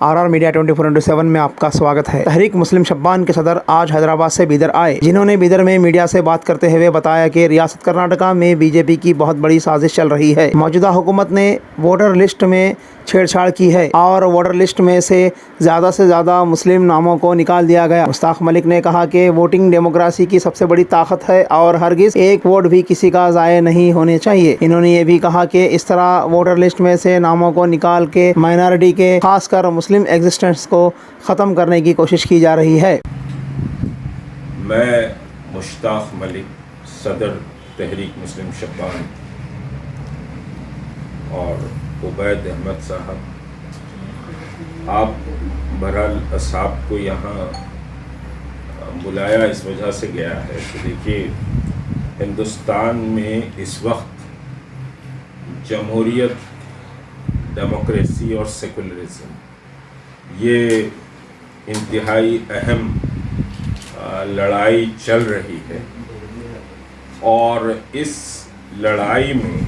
RR media 24/7 में आपका स्वागत है। तहरीक मुस्लिम शब्बान के सदर आज हैदराबाद से बीदर आए, जिन्होंने बीदर में मीडिया से बात करते हुए बताया कि रियासत कर्नाटका में बीजेपी की बहुत बड़ी साजिश चल रही है। मौजूदा हुकूमत ने वोटर लिस्ट में छेड़छाड़ की है और वोटर लिस्ट में से ज़्यादा मुस्लिम नामों को निकाल दिया गया। मुश्ताक मलिक ने कहा कि वोटिंग डेमोक्रेसी की सबसे बड़ी ताकत है और हरगिज़ एक वोट भी किसी का ज़ाया नहीं होने चाहिए। इन्होंने ये भी कहा कि इस तरह वोटर लिस्ट में से नामों को निकाल के माइनॉरिटी के खासकर मुस्लिम एग्जिस्टेंस को ख़त्म करने की कोशिश की जा रही है। मैं मुश्ताक मलिक, सदर तहरीक मुस्लिम शब्बान और उबैद अहमद साहब, आप बहरहाल असहाब को यहाँ बुलाया इस वजह से गया है कि देखिए, हिंदुस्तान में इस वक्त जमहूरियत, डेमोक्रेसी और सेकुलरिज्म ये इंतहाई अहम लड़ाई चल रही है और इस लड़ाई में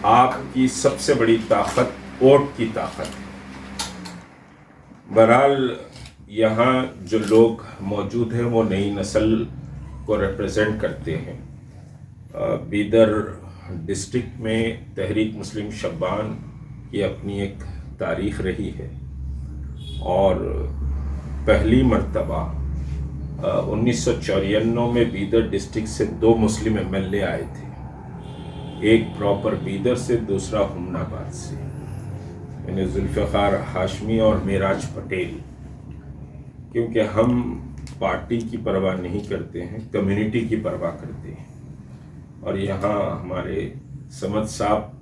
आपकी सबसे बड़ी ताकत वोट की ताकत है। बहरहाल यहाँ जो लोग मौजूद हैं वो नई नस्ल को रिप्रेजेंट करते हैं। बीदर डिस्ट्रिक्ट में तहरीक मुस्लिम शब्बान की अपनी एक तारीख़ रही है और पहली मर्तबा 1994 में बीदर डिस्ट्रिक्ट से 2 मुस्लिम MLA आए थे, एक प्रॉपर बीदर से, दूसरा हुमनाबाद से, यानी जुल्फ़िकार हाशमी और मेराज पटेल। क्योंकि हम पार्टी की परवाह नहीं करते हैं, कम्युनिटी की परवाह करते हैं। और यहाँ हमारे समद साहब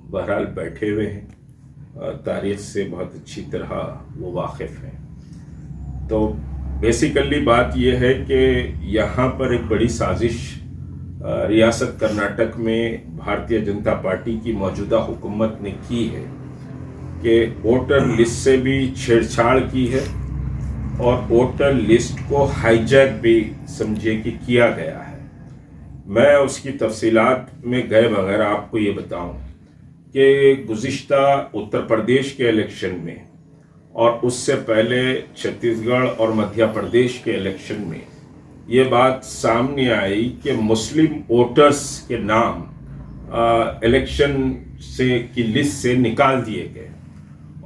बहरहाल बैठे हुए हैं, तारीख़ से बहुत अच्छी तरह वो वाकिफ़ हैं। तो बेसिकली बात यह है कि यहाँ पर एक बड़ी साजिश रियासत कर्नाटक में भारतीय जनता पार्टी की मौजूदा हुकूमत ने की है कि वोटर लिस्ट से भी छेड़छाड़ की है और वोटर लिस्ट को हाईजैक भी समझिए कि किया गया है। मैं उसकी तफसीलात में गए बगैर आपको ये बताऊं कि गुज़िश्ता उत्तर प्रदेश के इलेक्शन में और उससे पहले छत्तीसगढ़ और मध्य प्रदेश के इलेक्शन में ये बात सामने आई कि मुस्लिम वोटर्स के नाम इलेक्शन से की लिस्ट से निकाल दिए गए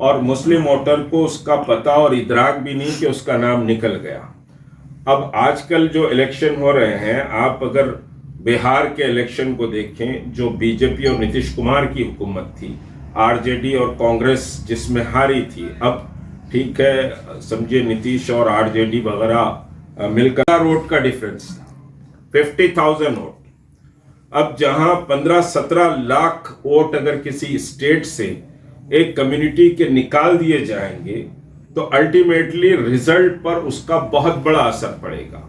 और मुस्लिम वोटर को उसका पता और इदराक भी नहीं कि उसका नाम निकल गया। अब आजकल जो इलेक्शन हो रहे हैं, आप अगर बिहार के इलेक्शन को देखें, जो बीजेपी और नीतीश कुमार की हुकूमत थी, आरजेडी और कांग्रेस जिसमें हारी थी, अब ठीक है समझिए नीतीश और आरजेडी वगैरह मिलकर वोट का डिफरेंस था 50,000 वोट। अब जहां 15-17 लाख वोट अगर किसी स्टेट से एक कम्युनिटी के निकाल दिए जाएंगे तो अल्टीमेटली रिजल्ट पर उसका बहुत बड़ा असर पड़ेगा।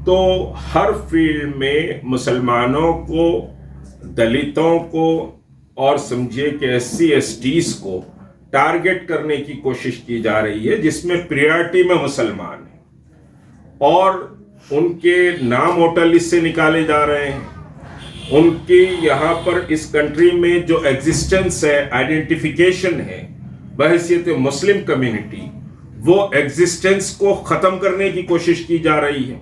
तो हर फील्ड में मुसलमानों को, दलितों को और समझिए कि SC STs को टारगेट करने की कोशिश की जा रही है, जिसमें प्रायोरिटी में मुसलमान हैं और उनके नाम वोटर लिस्ट से निकाले जा रहे हैं। उनकी यहाँ पर इस कंट्री में जो एग्जिस्टेंस है, आइडेंटिफिकेशन है बहैसियत मुस्लिम कम्युनिटी, वो एग्जिस्टेंस को ख़त्म करने की कोशिश की जा रही है।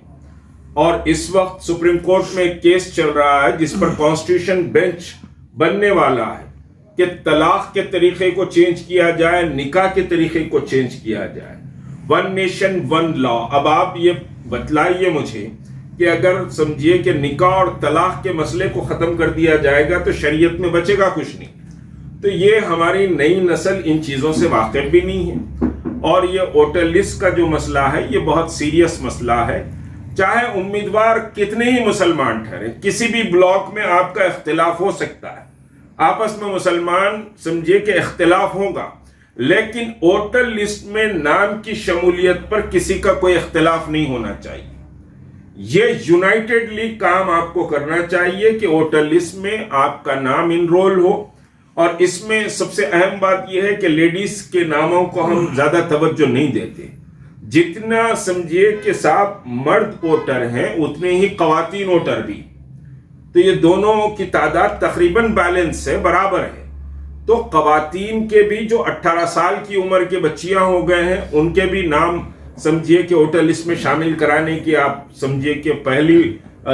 और इस वक्त सुप्रीम कोर्ट में एक केस चल रहा है जिस पर कॉन्स्टिट्यूशन बेंच बनने वाला है कि तलाक के तरीके को चेंज किया जाए, निकाह के तरीके को चेंज किया जाए, 1 नेशन 1 लॉ। अब आप ये बतलाइए मुझे कि अगर समझिए कि निकाह और तलाक के मसले को ख़त्म कर दिया जाएगा तो शरीयत में बचेगा कुछ नहीं। तो ये हमारी नई नस्ल इन चीज़ों से वाकिफ भी नहीं है और ये वोटर लिस्ट का जो मसला है ये बहुत सीरियस मसला है। चाहे उम्मीदवार कितने ही मुसलमान ठहरे, किसी भी ब्लॉक में आपका इख्तिलाफ हो सकता है, आपस में मुसलमान समझिए कि इख्तिलाफ होगा, लेकिन वोटर लिस्ट में नाम की शमूलियत पर किसी का कोई इख्तिलाफ नहीं होना चाहिए। ये यूनाइटेडली काम आपको करना चाहिए कि वोटर लिस्ट में आपका नाम इनरोल हो। और इसमें सबसे अहम बात यह है कि लेडीज के नामों को हम ज्यादा तवज्जो नहीं देते। जितना समझिए कि साहब मर्द वोटर हैं उतने ही ख्वातीन वोटर भी, तो ये दोनों की तादाद तकरीबन बैलेंस है, बराबर है। تو خواتین کے بھی جو 18 سال کی عمر کے بچیاں ہو گئے ہیں ان کے بھی نام سمجھیے کہ ووٹر لسٹ میں شامل کرانے کی آپ سمجھیے کہ پہلی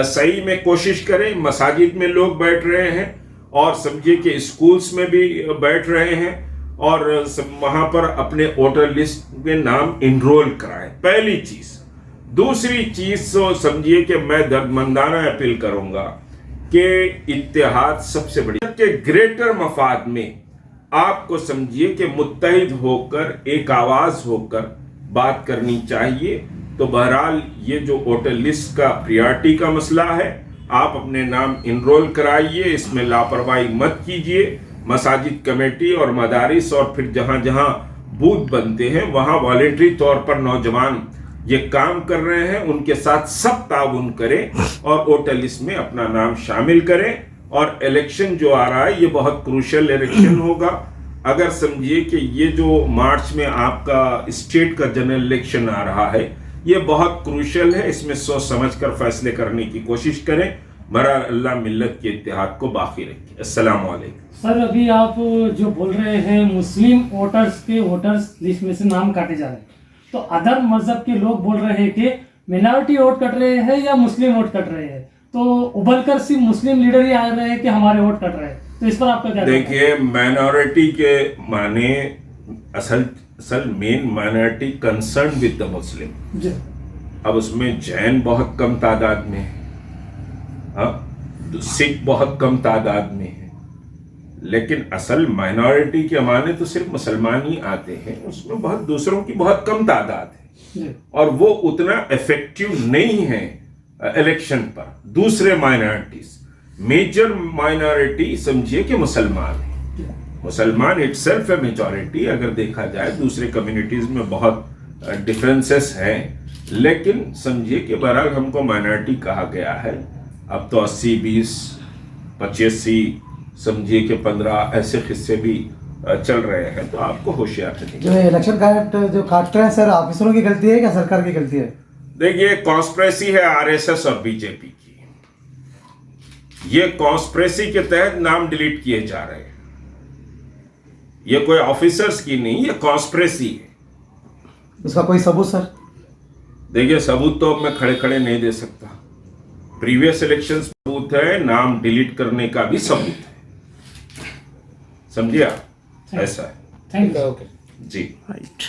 صحیح میں کوشش کریں. مساجد میں لوگ بیٹھ رہے ہیں اور سمجھیے کہ اسکولز میں بھی بیٹھ رہے ہیں اور وہاں پر اپنے ووٹر لسٹ میں نام انرول کرائیں. پہلی چیز. دوسری چیز تو سمجھیے کہ میں دردمندانہ اپیل کروں گا کہ اتحاد سب سے بڑی کہ گریٹر مفاد میں آپ کو سمجھیے کہ متحد ہو کر ایک آواز ہو کر بات کرنی چاہیے. تو بہرحال یہ جو ووٹر لسٹ کا پریارٹی کا مسئلہ ہے آپ اپنے نام انرول کرائیے, اس میں لاپرواہی مت کیجیے. مساجد کمیٹی اور مدارس اور پھر جہاں جہاں بوتھ بنتے ہیں وہاں والنٹری طور پر نوجوان یہ کام کر رہے ہیں, ان کے ساتھ سب تعاون کریں اور ووٹر لسٹ میں اپنا نام شامل کریں. اور الیکشن جو آ رہا ہے یہ بہت کروشل الیکشن ہوگا. اگر سمجھیے کہ یہ جو مارچ میں آپ کا اسٹیٹ کا جنرل الیکشن آ رہا ہے یہ بہت کروشل ہے, اس میں سوچ سمجھ کر فیصلے کرنے کی کوشش کریں. بہرحال اللہ ملت کے اتحاد کو باقی رکھے. السلام علیکم. سر ابھی آپ جو بول رہے ہیں مسلم ووٹرز کے ووٹرز لسٹ میں سے نام کاٹے جا رہے ہیں, تو ادر مذہب کے لوگ بول رہے ہیں کہ مینارٹی ووٹ کٹ رہے ہیں یا مسلم ووٹ کٹ رہے ہیں, تو ابل کر صرف مسلم لیڈر ہی آ رہے ہیں کہ ہمارے ووٹ کٹ رہے ہیں, تو اس پر آپ کا کیا؟ دیکھیے مائنورٹی کے معنی اصل مین مائنورٹی کنسرن ود دا مسلم. اب اس میں جین بہت کم تعداد میں ہے, سکھ بہت کم تعداد میں ہے, لیکن اصل مائنورٹی کے معنی تو صرف مسلمان ہی آتے ہیں, اس میں بہت دوسروں کی بہت کم تعداد ہے اور وہ اتنا افیکٹو نہیں ہے الیکشن پر. دوسرے مائنورٹیز میجر مائنورٹی سمجھیے کہ مسلمان ہیں. مسلمان اٹ سیلف ہے میجورٹی, اگر دیکھا جائے دوسرے کمیونٹیز میں بہت ڈفرینسز ہیں, لیکن سمجھیے کہ بہرحال ہم کو مائنورٹی کہا گیا ہے. اب تو 80-20 85 سمجھیے کہ 15 ایسے قصے بھی چل رہے ہیں, تو آپ کو ہوشیار رہنا. جو الیکشن جو کاٹتے ہیں سر آفیسروں کی غلطی ہے یا سرکار کی غلطی ہے؟ دیکھیے کانسپریسی ہے RSS اور BJP کی. یہ کانسپریسی کے تحت نام ڈیلیٹ کیے جا رہے ہیں, یہ کوئی آفیسرز کی نہیں, یہ کانسپریسی ہے. اس کا کوئی ثبوت سر؟ دیکھیے ثبوت تو میں کھڑے نہیں دے سکتا. پریویس الیکشن ثبوت ہے, نام ڈیلیٹ کرنے کا بھی ثبوت ہے. سمجھے آپ, ایسا ہے. Thank you. جی. Right.